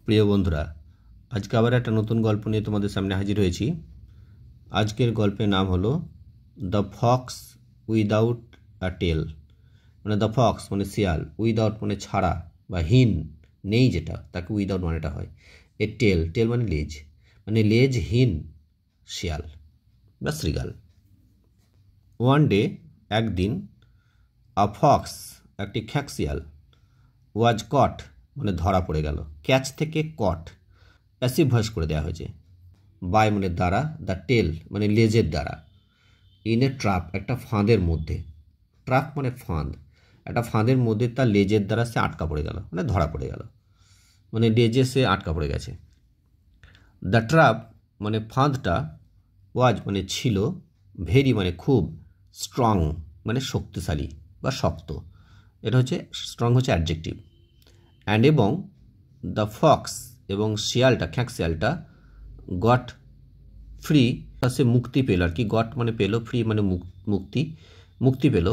প্রিয় বন্ধুরা, আজকে আবার একটা নতুন গল্প নিয়ে তোমাদের সামনে হাজির হয়েছি। আজকের গল্পের নাম হলো দ্য ফক্স উইদাউট আ টেল। মানে দ্য ফক্স মানে শিয়াল, উইদাউট মানে ছাড়া বা হীন, নেই যেটা, তাকে উইদাউট মানেটা হয়। এ টেল, টেল মানে লেজ, মানে লেজহীন শিয়াল বা শ্রীগাল। ওয়ান ডে, একদিন, আ ফক্স একটি খ্যাঁকশিয়াল, ওয়াজ কট মানে ধরা পড়ে গেল, ক্যাচ থেকে কট প্যাসিভ ভয়েস করে দেওয়া হয়েছে, বাই মানে দ্বারা, দ্য টেল মানে লেজের দ্বারা, ইন এ ট্রাপ একটা ফাঁদের মধ্যে, ট্রাপ মানে ফাঁদ, একটা ফাঁদের মধ্যে তার লেজের দ্বারা সে আটকা পড়ে গেল, মানে ধরা পড়ে গেল, মানে লেজে সে আটকা পড়ে গেছে। দ্য ট্রাপ মানে ফাঁদটা, ওয়াজ মানে ছিল, ভেরি মানে খুব, স্ট্রং মানে শক্তিশালী বা শক্ত, এটা হচ্ছে স্ট্রং হচ্ছে অ্যাডজেক্টিভ। অ্যান্ড এবং দ্য ফক্স এবং শিয়ালটা, খ্যাঁকশিয়ালটা, গট ফ্রি সে মুক্তি পেল আর কি, গট মানে পেল, ফ্রি মানে মুক্তি, মুক্তি পেল,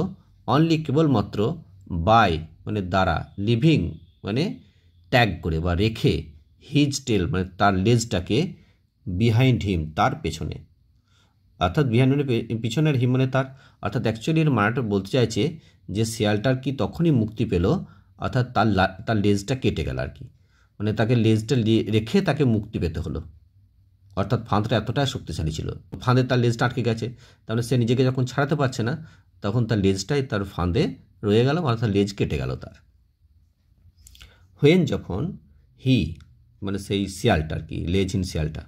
অনলি কেবলমাত্র, বাই মানে দ্বারা, লিভিং মানে ত্যাগ করে বা রেখে, হিজ টেল মানে তার লেজটাকে, বিহাইন্ড হিম তার পেছনে, অর্থাৎ বিহাইন্ড মানে পিছনের, হিম মানে তার, অর্থাৎ অ্যাকচুয়ালি এর মানেটা বলতে চাইছে যে শিয়ালটার কি তখনই মুক্তি পেল, অর্থাৎ তার লেজটা কেটে গেল আর কি, মানে তাকে লেজটা রেখে তাকে মুক্তি পেতে হলো, অর্থাৎ ফাঁদটা এতটাই শক্তিশালী ছিল, ফাঁদে তার লেজটা আটকে গেছে, তাহলে সে নিজেকে যখন ছাড়াতে পারছে না তখন তার লেজটাই তার ফাঁদে রয়ে গেল, অর্থাৎ লেজ কেটে গেল তার। হোয়েন যখন, হি মানে সেই শিয়ালটা আর কি, লেজহীন শিয়ালটা,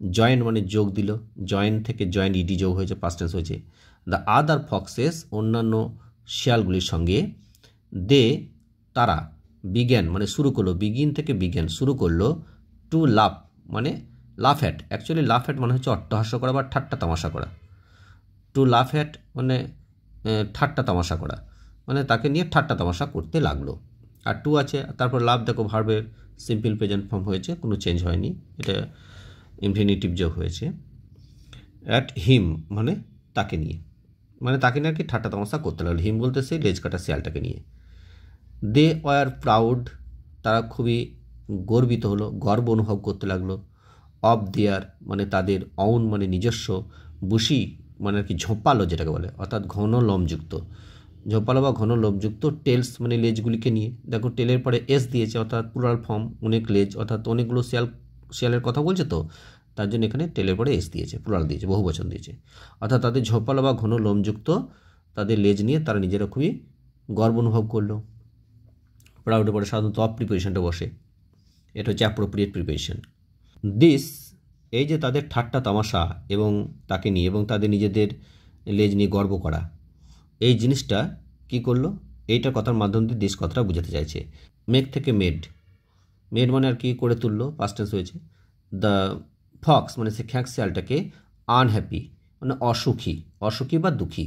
জয়েন মানে যোগ দিল, জয়েন থেকে জয়েন ইডি যোগ হয়েছে, পাস্ট টেন্স হয়েছে, দ্য আদার ফক্সেস অন্যান্য শিয়ালগুলির সঙ্গে, দে তারা, বিজ্ঞান মানে শুরু করলো, বিগিন থেকে বিজ্ঞান শুরু করলো, টু লাভ মানে লাফ অ্যাট, অ্যাকচুয়ালি লাফ অ্যাট মানে হচ্ছে অট্টহাস্য করা বা ঠাট্টা তামাশা করা, টু লাফ অ্যাট মানে ঠাট্টা তামাশা করা, মানে তাকে নিয়ে ঠাট্টা তামাশা করতে লাগলো। আর টু আছে, তারপর লাভ দেখো ভার্বের সিম্পল প্রেজেন্ট ফর্ম হয়েছে, কোনো চেঞ্জ হয়নি, এটা ইনফিনিটিভ যোগ হয়েছে। অ্যাট হিম মানে তাকে নিয়ে, মানে তাকে নিয়ে আর কি ঠাট্টা তামাশা করতে লাগলো, হিম বলতে সেই লেজ কাটা শিয়ালটাকে নিয়ে। দে ওয়ার প্রাউড তারা খুবই গর্বিত হলো, গর্ব অনুভব করতে লাগলো, অফ দেয়ার মানে তাদের, অউন মানে নিজস্ব, বুশি মানে আর কি ঝোপালো যেটাকে বলে, অর্থাৎ ঘন লোমযুক্ত, ঝোপালো বা ঘন লোমযুক্ত, টেলস মানে লেজগুলিকে নিয়ে, দেখো টেলের পরে এস দিয়েছে, অর্থাৎ প্লুরাল ফর্ম, অনেক লেজ, অর্থাৎ অনেকগুলো শিয়ালের কথা বলছে তো, তার জন্য এখানে টেলের পরে এস দিয়েছে, প্লুরাল দিয়েছে, বহু বচন দিয়েছে, অর্থাৎ তাদের ঝোপালো বা ঘন লোমযুক্ত তাদের লেজ নিয়ে তারা নিজেরা খুবই গর্ব অনুভব করলো। প্রাউডের পরে সাধারণত অফ প্রিপারেশনটা বসে, এটা হচ্ছে অ্যাপ্রোপ্রিয়েট প্রিপারেশন। দিস এই যে তাদের ঠাট্টা তামাশা এবং তাকে নিয়ে এবং তাদের নিজেদের লেজ নিয়ে গর্ব করা, এই জিনিসটা কি করলো, এইটার কথার মাধ্যম দিয়ে দিস কথাটা বোঝাতে চাইছে। মেক থেকে মেড, মেড মানে আর কি করে তুললো, পাস্ট টেন্স হয়েছে। দ্য ফক্স মানে সে খ্যাঁকশিয়ালটাকে, আনহ্যাপি মানে অসুখী, অসুখী বা দুঃখী,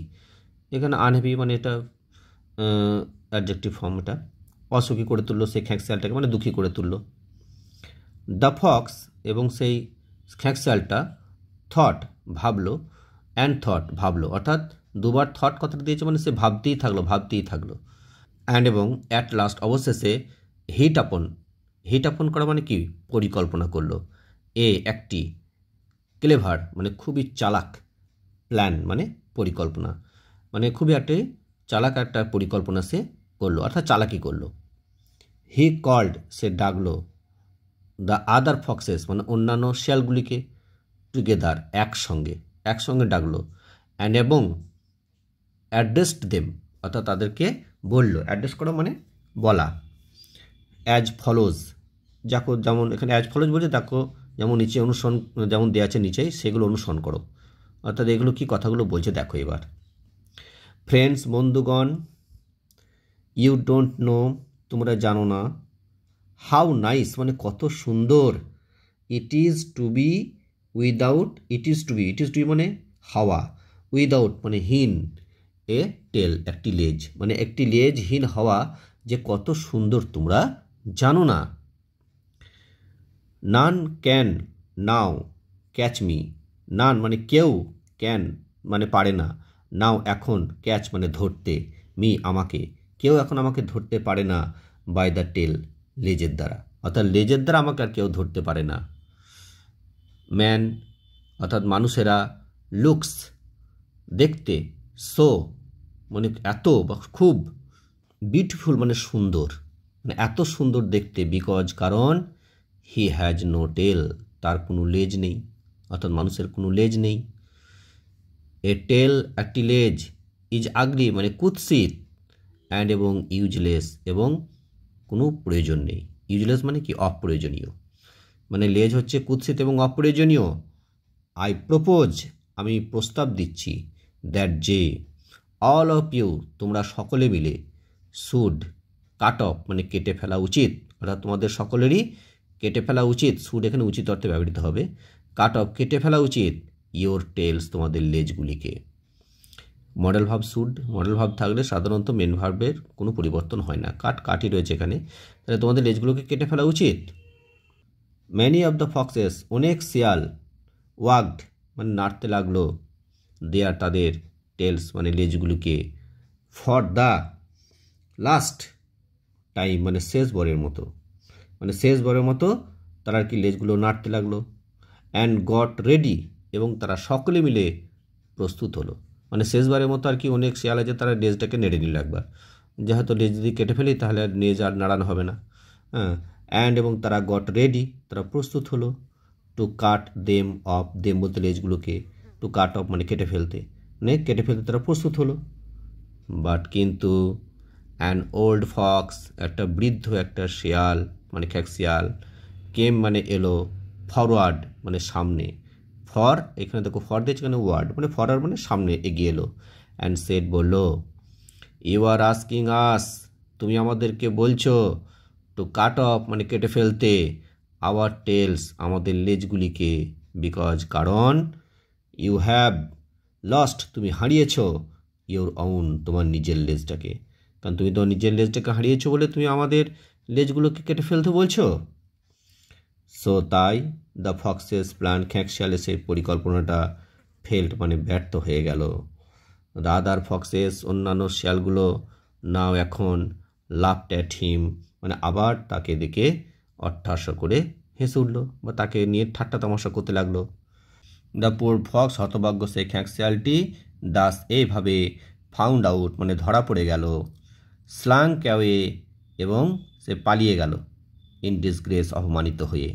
এখানে আনহ্যাপি মানে এটা অ্যাডজেক্টিভ ফর্ম, এটা অসুখী করে তুললো সেই খ্যাঁকশিয়ালটাকে, মানে দুঃখী করে তুললো। দ্য ফক্স এবং সেই খ্যাঁকশিয়ালটা, থট ভাবলো, অ্যান্ড থট ভাবলো, অর্থাৎ দুবার থট কথাটা দিয়েছে, মানে সে ভাবতেই থাকলো, ভাবতেই থাকলো। অ্যান্ড এবং অ্যাট লাস্ট অবশেষে, হিট আপন, হিট আপন করা মানে কি পরিকল্পনা করলো, একটি, ক্লেভার মানে খুবই চালাক, প্ল্যান মানে পরিকল্পনা, মানে খুবই একটি চালাক একটা পরিকল্পনা সে করলো, অর্থাৎ চালাকি করলো। হি কল্ড সে ডাকলো, দ্য আদার ফক্সেস মানে অন্যান্য শিয়ালগুলিকে, টুগেদার একসঙ্গে, একসঙ্গে ডাকলো, অ্যান্ড এবং অ্যাড্রেসড দেম অর্থাৎ তাদেরকে বললো, অ্যাড্রেস করা মানে বলা, অ্যাজ ফলোজ, যাকো যেমন এখানে অ্যাজ ফলোজ বলছে, দেখো যেমন নিচে অনুসরণ, যেমন দেওয়া আছে নিচেই সেগুলো অনুসরণ করো, অর্থাৎ এগুলো কি কথাগুলো বলছে দেখো এবার। ফ্রেন্ডস বন্ধুগণ, ইউ ডোন্ট নো তোমরা জানো না, হাউ নাইস মানে কত সুন্দর, it is to be without, it is to be মানে হাওয়া, উইদাউট মানে হীন, এ টেল একটি লেজ, মানে একটি লেজহীন হওয়া যে কত সুন্দর তোমরা জানো না। None can now catch me, none মানে কেউ, ক্যান মানে পারে না, নাও এখন, ক্যাচ মানে ধরতে, মি আমাকে, কেউ এখন আমাকে ধরতে পারে না, বাই দ্য টেল লেজের দ্বারা, অর্থাৎ লেজের দ্বারা আমাকে আর কেউ ধরতে পারে না। ম্যান অর্থাৎ মানুষেরা লুকস দেখতে, সো মানে এত বা খুব, বিউটিফুল মানে সুন্দর, মানে এত সুন্দর দেখতে, বিকজ কারণ হি হ্যাজ নো টেল, তার কোনো লেজ নেই, অর্থাৎ মানুষের কোনো লেজ নেই। এ টেল একটি লেজ, ইজ আগলি মানে কুৎসিত, অ্যান্ড এবং ইউজলেস এবং কোনো প্রয়োজন নেই। ইউজলেস মানে কি? অপ্রয়োজনীয়। মানে লেজ হচ্ছে কুৎসিত এবং অপ্রয়োজনীয়। আই প্রপোজ আমি প্রস্তাব দিচ্ছি, দ্যাট যে অল অফ ইউ তোমরা সকলে মিলে, শুড কাট অফ মানে কেটে ফেলা উচিত, অর্থাৎ তোমাদের সকলেরই কেটে ফেলা উচিত। শুড এখানে উচিত অর্থে ব্যবহৃত হবে। কাট অফ কেটে ফেলা উচিত, ইয়োর টেলস তোমাদের লেজগুলিকে। Modal verb should, modal verb থাকলে সাধারণত মেন ভার্বের কোনো পরিবর্তন হয় না। কাটই রয়েছে এখানে, তাহলে তোমাদের লেজগুলোকে কেটে ফেলা উচিত। ম্যানি অফ দ্য ফক্সেস অনেক শিয়াল, ওয়াগড মানে নাড়তে লাগলো, দেয়ার তাদের টেলস মানে লেজগুলিকে, ফর দ্য লাস্ট টাইম মানে শেষবারের মতো, মানে শেষবারের মতো তারা আর কি লেজগুলো নাড়তে লাগলো। অ্যান্ড গট রেডি এবং তারা সকলে মিলে প্রস্তুত হলো, মানে শেষবারের মতো আর কি অনেক শিয়াল আছে তারা লেজটাকে নেড়ে নিল একবার, যেহেতু লেজ যদি কেটে ফেলি তাহলে আর লেজ আর নাড়ানো হবে না। হ্যাঁ, অ্যান্ড এবং তারা গট রেডি তারা প্রস্তুত হলো, two cut them of, them বলতে লেজগুলোকে, টু কাট অফ মানে কেটে ফেলতে, মানে কেটে ফেলতে তারা প্রস্তুত হলো। বাট কিন্তু অ্যান ওল্ড ফক্স একটা বৃদ্ধ একটা শিয়াল মানে খ্যাকশিয়াল, কেম মানে এলো, ফরওয়ার্ড মানে সামনে, ফর এখানে দেখো ফর দিয়েছে এখানে ওয়ার্ড মানে ফরওয়ার্ড মানে সামনে এগিয়ে এলো। অ্যান্ড সেড বললো, ইউ আর আস্কিং আস তুমি আমাদেরকে বলছো, টু কাট অফ মানে কেটে ফেলতে, আওয়ার টেলস আমাদের লেজগুলিকে, বিকজ কারণ, ইউ হ্যাভ লস্ট তুমি হারিয়েছো, ইউর অউন তোমার নিজের লেজটাকে, কারণ তুমি তোমার নিজের লেজটাকে হারিয়েছো বলে তুমি আমাদের লেজগুলোকে কেটে ফেলতে বলছো। সো তাই দ্য ফক্সেস প্ল্যান খ্যাকশিয়ালের সেই পরিকল্পনাটা ফেল্ড মানে ব্যর্থ হয়ে গেল। রাদার ফক্সেস অন্যান্য শিয়ালগুলো নাও এখন লাফড অ্যাট হিম মানে আবার তাকে দেখে অট্টহাস্য করে হেসে উঠল বা তাকে নিয়ে ঠাট্টা তামাশা করতে লাগলো। দ্য পোর ফক্স হতভাগ্য সেই খ্যাকশিয়ালটি দাস এইভাবে ফাউন্ড আউট মানে ধরা পড়ে গেল, স্লাঙ্ক অ্যাওয়ে এবং সে পালিয়ে গেল, ইন ডিসগ্রেস অপমানিত হয়ে।